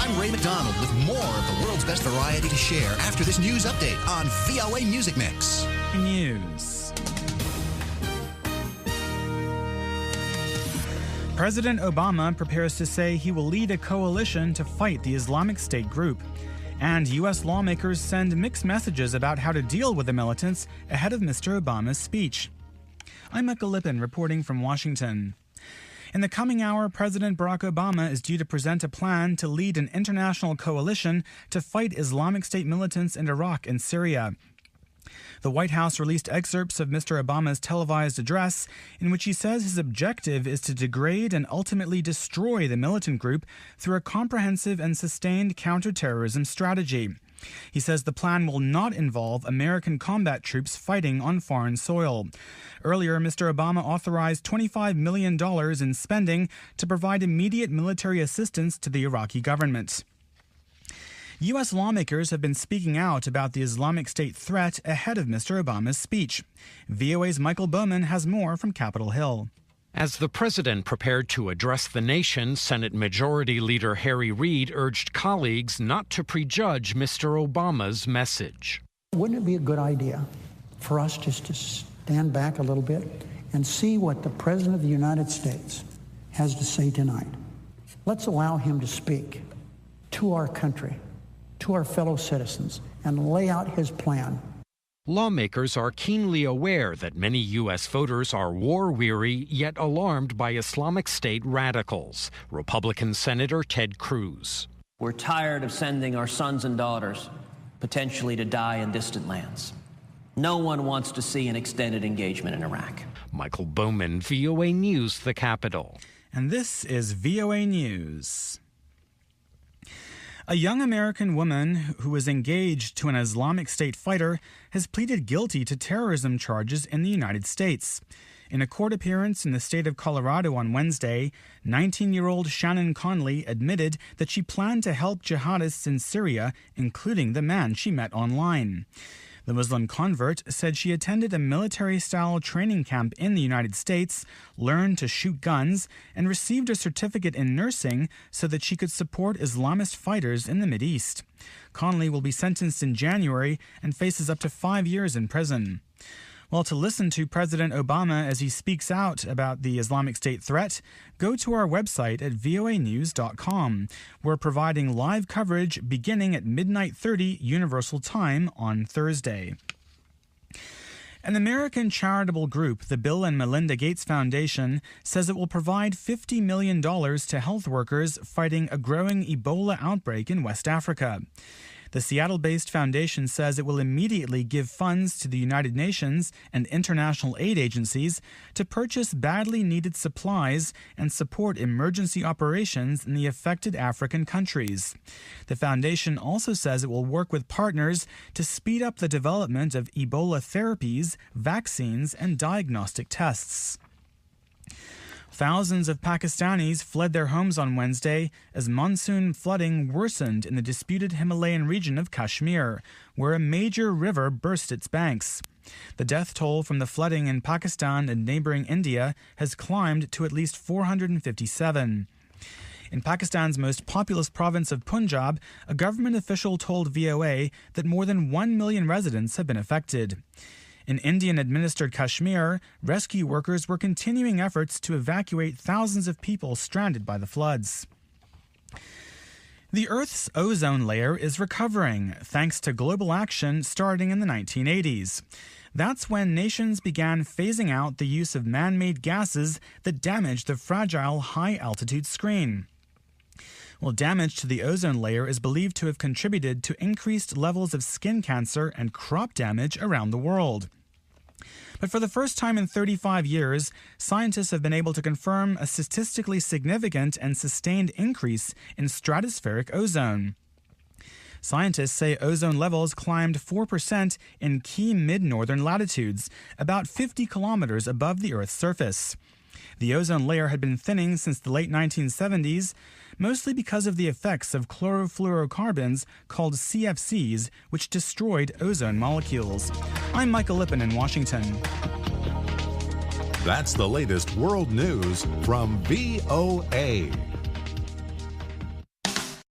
I'm Ray McDonald with more of the world's best variety to share after this news update on VOA Music Mix. News. President Obama prepares to say he will lead a coalition to fight the Islamic State group. And U.S. lawmakers send mixed messages about how to deal with the militants ahead of Mr. Obama's speech. I'm Michael Lipin reporting from Washington. In the coming hour, President Barack Obama is due to present a plan to lead an international coalition to fight Islamic State militants in Iraq and Syria. The White House released excerpts of Mr. Obama's televised address in which he says his objective is to degrade and ultimately destroy the militant group through a comprehensive and sustained counter-terrorism strategy. He says the plan will not involve American combat troops fighting on foreign soil. Earlier, Mr. Obama authorized $25 million in spending to provide immediate military assistance to the Iraqi government. U.S. lawmakers have been speaking out about the Islamic State threat ahead of Mr. Obama's speech. VOA's Michael Bowman has more from Capitol Hill. As the president prepared to address the nation, Senate Majority Leader Harry Reid urged colleagues not to prejudge Mr. Obama's message. Wouldn't it be a good idea for us just to stand back a little bit and see what the President of the United States has to say tonight? Let's allow him to speak to our country, to our fellow citizens, and lay out his plan. Lawmakers are keenly aware that many U.S. voters are war-weary yet alarmed by Islamic State radicals. Republican Senator Ted Cruz. We're tired of sending our sons and daughters potentially to die in distant lands. No one wants to see an extended engagement in Iraq. Michael Bowman, VOA News, the Capitol. And this is VOA News. A young American woman who was engaged to an Islamic State fighter has pleaded guilty to terrorism charges in the United States. In a court appearance in the state of Colorado on Wednesday, 19-year-old Shannon Conley admitted that she planned to help jihadists in Syria, including the man she met online. The Muslim convert said she attended a military-style training camp in the United States, learned to shoot guns, and received a certificate in nursing so that she could support Islamist fighters in the Mideast. Conley will be sentenced in January and faces up to 5 years in prison. Well, to listen to President Obama as he speaks out about the Islamic State threat, go to our website at voanews.com. We're providing live coverage beginning at midnight 30 Universal Time on Thursday. An American charitable group, the Bill and Melinda Gates Foundation, says it will provide $50 million to health workers fighting a growing Ebola outbreak in West Africa. The Seattle-based foundation says it will immediately give funds to the United Nations and international aid agencies to purchase badly needed supplies and support emergency operations in the affected African countries. The foundation also says it will work with partners to speed up the development of Ebola therapies, vaccines, and diagnostic tests. Thousands of Pakistanis fled their homes on Wednesday as monsoon flooding worsened in the disputed Himalayan region of Kashmir, where a major river burst its banks. The death toll from the flooding in Pakistan and neighboring India has climbed to at least 457. In Pakistan's most populous province of Punjab, a government official told VOA that more than 1 million residents have been affected. In Indian-administered Kashmir, rescue workers were continuing efforts to evacuate thousands of people stranded by the floods. The Earth's ozone layer is recovering, thanks to global action starting in the 1980s. That's when nations began phasing out the use of man-made gases that damage the fragile high-altitude screen. Well, damage to the ozone layer is believed to have contributed to increased levels of skin cancer and crop damage around the world. But for the first time in 35 years, scientists have been able to confirm a statistically significant and sustained increase in stratospheric ozone. Scientists say ozone levels climbed 4% in key mid-northern latitudes, about 50 kilometers above the Earth's surface. The ozone layer had been thinning since the late 1970s, mostly because of the effects of chlorofluorocarbons called CFCs, which destroyed ozone molecules. I'm Michael Lipin in Washington. That's the latest world news from VOA.